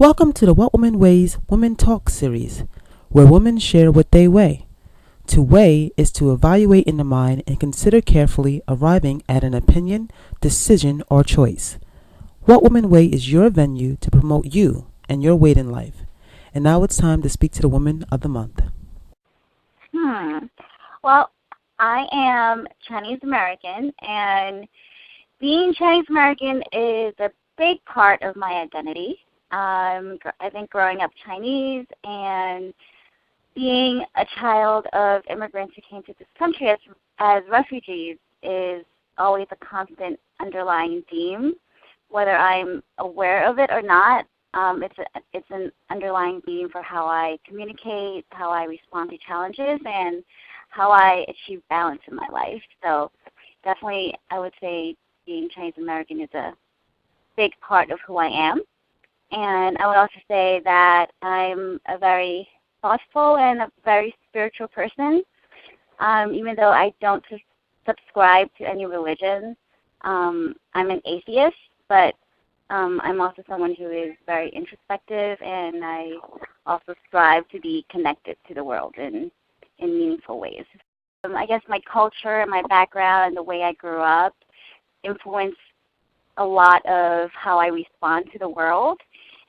Welcome to the What Women Weighs Women Talk series, where women share what they weigh. To weigh is to evaluate in the mind and consider carefully, arriving at an opinion, decision, or choice. What Women Weigh is your venue to promote you and your weight in life. And now it's time to speak to the Woman of the Month. Well, I am Chinese American, and being Chinese American is a big part of my identity. I think growing up Chinese and being a child of immigrants who came to this country as refugees is always a constant underlying theme. Whether I'm aware of it or not, it's an underlying theme for how I communicate, how I respond to challenges, and how I achieve balance in my life. So definitely I would say being Chinese American is a big part of who I am. And I would also say that I'm a very thoughtful and a very spiritual person. Even though I don't subscribe to any religion, I'm an atheist, but I'm also someone who is very introspective, and I also strive to be connected to the world in meaningful ways. I guess my culture and my background and the way I grew up influence a lot of how I respond to the world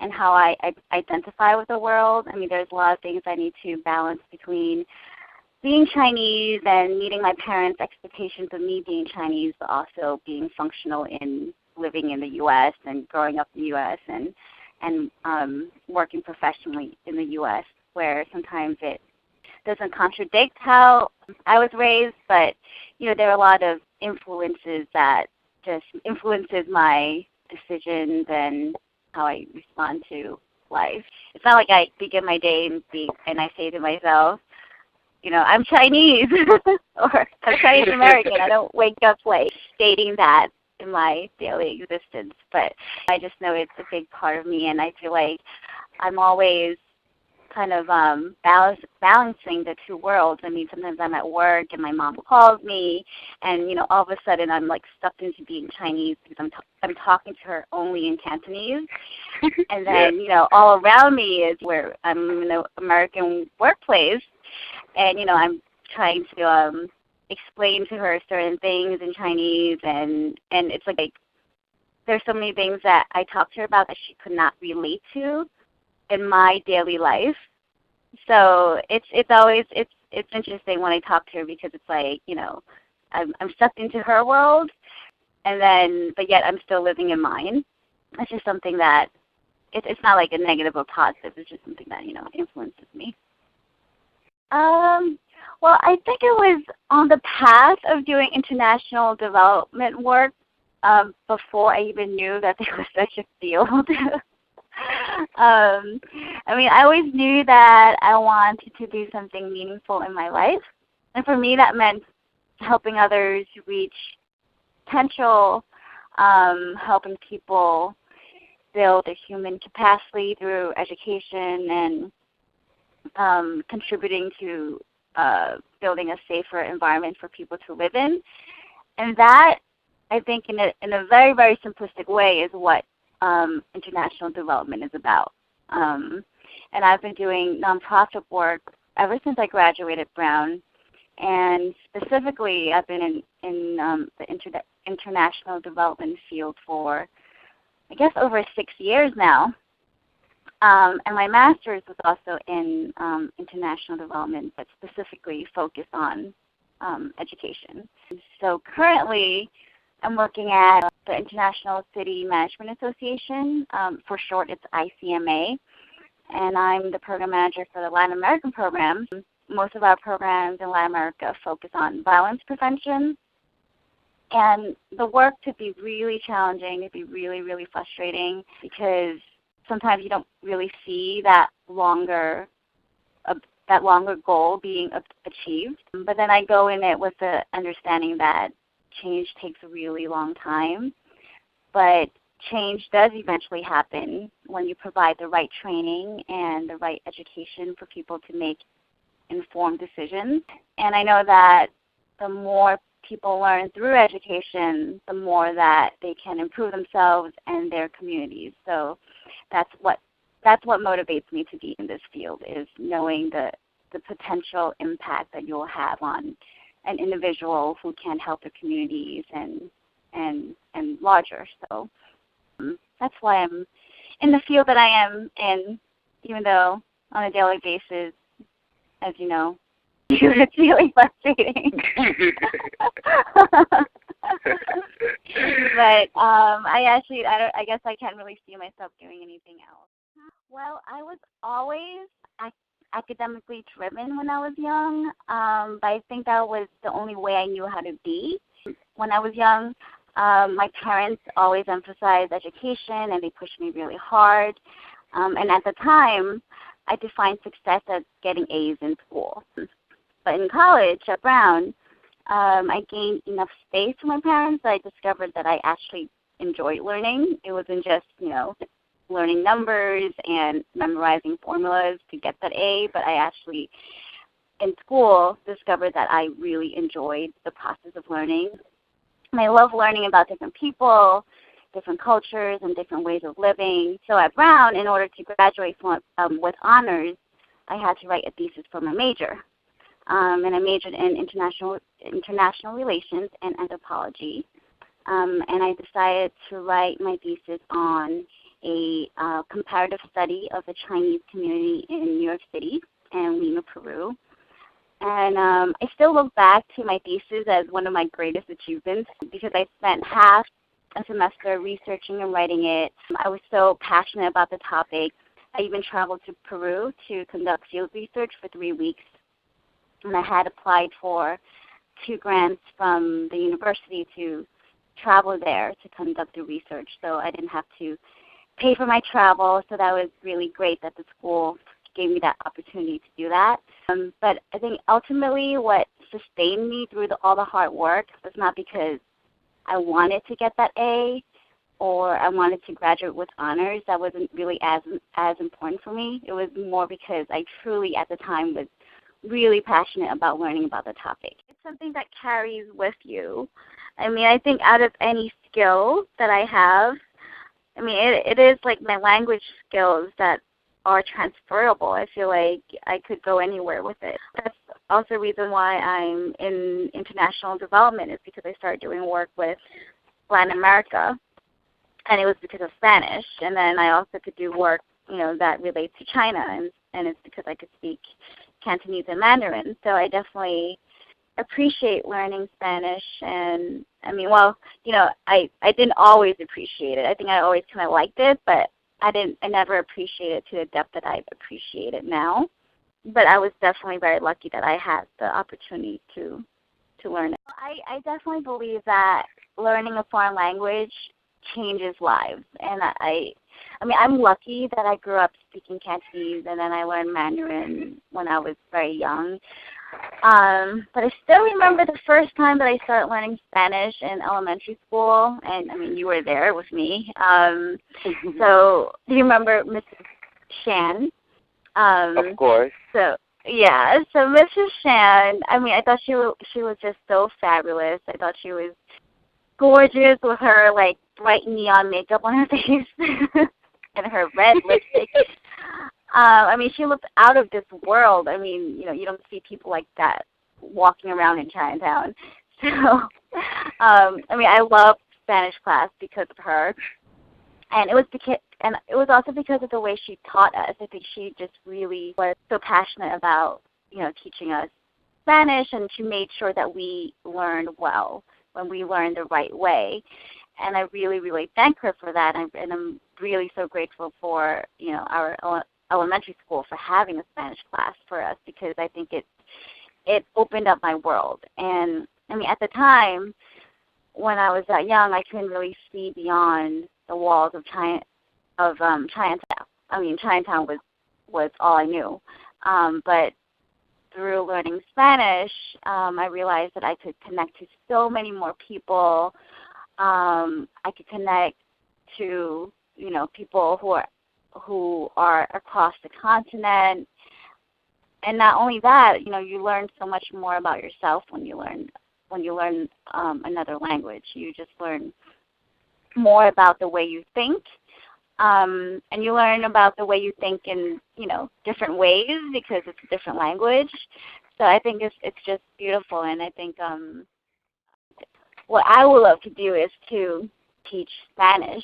and how I identify with the world. I mean, there's a lot of things I need to balance between being Chinese and meeting my parents' expectations of me being Chinese, but also being functional in living in the U.S. and growing up in the U.S. and working professionally in the U.S., where sometimes it doesn't contradict how I was raised, but there are a lot of influences that just influences my decisions and how I respond to life. It's not like I begin my day and I say to myself, I'm Chinese or I'm Chinese American. I don't wake up like stating that in my daily existence, but I just know it's a big part of me, and I feel like I'm always kind of balancing the two worlds. I mean, sometimes I'm at work and my mom calls me, and all of a sudden I'm like stuck into being Chinese because I'm talking to her only in Cantonese, and then all around me is where I'm in an American workplace, and I'm trying to explain to her certain things in Chinese, and it's like there's so many things that I talk to her about that she could not relate to in my daily life. So it's interesting when I talk to her, because it's like I'm sucked into her world, but yet I'm still living in mine. It's just something that it's not like a negative or positive. It's just something that influences me. Well, I think it was on the path of doing international development work before I even knew that there was such a field. I always knew that I wanted to do something meaningful in my life. And for me, that meant helping others reach potential, helping people build their human capacity through education, and contributing to building a safer environment for people to live in. And that, I think, in a very, very simplistic way, is what international development is about. And I've been doing nonprofit work ever since I graduated Brown. And specifically, I've been in the international development field for, I guess, over 6 years now. And my master's was also in international development, but specifically focused on education. So currently, I'm working at the International City Management Association. For short, it's ICMA. And I'm the program manager for the Latin American program. Most of our programs in Latin America focus on violence prevention. And the work could be really challenging. It could be really, really frustrating, because sometimes you don't really see that longer goal being achieved. But then I go in it with the understanding that change takes a really long time, but change does eventually happen when you provide the right training and the right education for people to make informed decisions. And I know that the more people learn through education, the more that they can improve themselves and their communities. So that's what that's what motivates me to be in this field, is knowing the potential impact that you'll have on an individual who can help their communities and larger. So that's why I'm in the field that I am in, even though on a daily basis, as you know, it's really frustrating. But I guess I can't really see myself doing anything else. Well, I was always academically driven when I was young, but I think that was the only way I knew how to be. When I was young, my parents always emphasized education, and they pushed me really hard. And at the time, I defined success as getting A's in school. But in college at Brown, I gained enough space from my parents that I discovered that I actually enjoyed learning. It wasn't just, learning numbers and memorizing formulas to get that A, but I actually, in school, discovered that I really enjoyed the process of learning. And I love learning about different people, different cultures, and different ways of living. So at Brown, in order to graduate with honors, I had to write a thesis for my major. And I majored in international relations and anthropology. And I decided to write my thesis on a comparative study of the Chinese community in New York City and Lima, Peru. And I still look back to my thesis as one of my greatest achievements because I spent half a semester researching and writing it. I was so passionate about the topic. I even traveled to Peru to conduct field research for 3 weeks. And I had applied for 2 grants from the university to travel there to conduct the research. So I didn't have to pay for my travel. So that was really great that the school gave me that opportunity to do that. But I think ultimately what sustained me through all the hard work was not because I wanted to get that A or I wanted to graduate with honors. That wasn't really as important for me. It was more because I truly at the time was really passionate about learning about the topic. It's something that carries with you. I mean, I think out of any skill that I have, I mean, it is like my language skills that are transferable. I feel like I could go anywhere with it. That's also a reason why I'm in international development, is because I started doing work with Latin America, and it was because of Spanish. And then I also could do work, that relates to China, and it's because I could speak Cantonese and Mandarin. So I definitely appreciate learning Spanish. And I mean, I didn't always appreciate it. I think I always kind of liked it, but I never appreciated it to the depth that I appreciate it now. But I was definitely very lucky that I had the opportunity to learn it. I definitely believe that learning a foreign language changes lives. And I'm lucky that I grew up speaking Cantonese, and then I learned Mandarin when I was very young. But I still remember the first time that I started learning Spanish in elementary school, and I mean, you were there with me. So do you remember Mrs. Shan? Of course. So Mrs. Shan, I mean, I thought she was just so fabulous. I thought she was gorgeous with her like bright neon makeup on her face and her red lipstick. I mean, she looked out of this world. I mean, you don't see people like that walking around in Chinatown. So, I mean, I loved Spanish class because of her, and it was also because of the way she taught us. I think she just really was so passionate about, teaching us Spanish, and she made sure that we learned well when we learned the right way. And I really, really thank her for that, and I'm really so grateful for, our elementary school for having a Spanish class for us, because I think it opened up my world. And I mean, at the time when I was that young, I couldn't really see beyond the walls of Chinatown. I mean, Chinatown was all I knew. But through learning Spanish, I realized that I could connect to so many more people. I could connect to, people who are across the continent. And not only that, you learn so much more about yourself when you learn another language. You just learn more about the way you think, And you learn about the way you think in, different ways because it's a different language. So I think it's just beautiful, and I think what I would love to do is to teach Spanish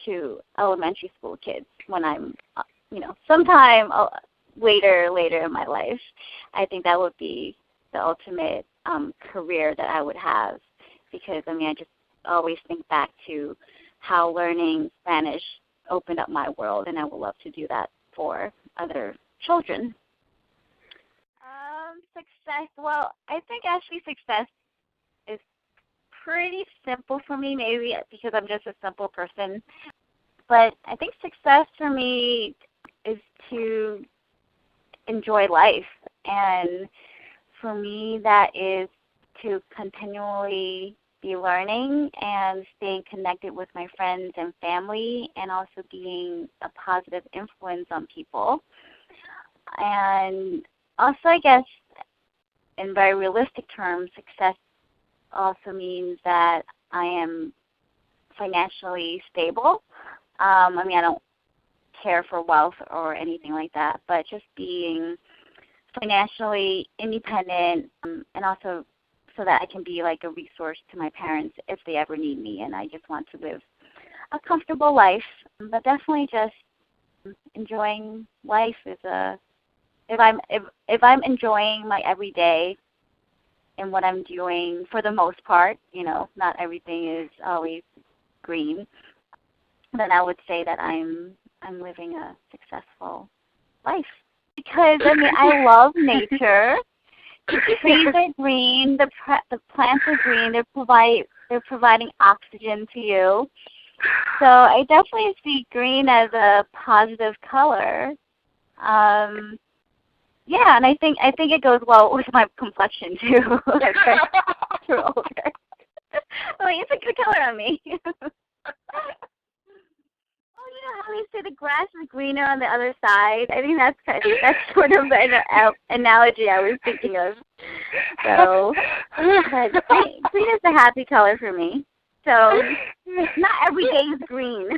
to elementary school kids when I'm, sometime later in my life. I think that would be the ultimate career that I would have, because I just always think back to how learning Spanish opened up my world, and I would love to do that for other children. Success. Well, I think actually success is pretty simple for me, maybe because I'm just a simple person. But I think success for me is to enjoy life. And for me, that is to continually be learning and staying connected with my friends and family, and also being a positive influence on people. And also, I guess, in very realistic terms, success also means that I am financially stable. I don't care for wealth or anything like that, but just being financially independent, and also so that I can be like a resource to my parents if they ever need me. And I just want to live a comfortable life, but definitely just enjoying life is if I'm enjoying my everyday and what I'm doing for the most part, not everything is always green, then I would say that I'm living a successful life. Because I love nature. The trees are green, the plants are green. They're providing oxygen to you. So I definitely see green as a positive color. Yeah, and I think it goes well with my complexion too. As I grow older. It's a good color on me. How they say the grass is greener on the other side. I think that's sort of the analogy I was thinking of. So, but green is a happy color for me. So, not every day is green.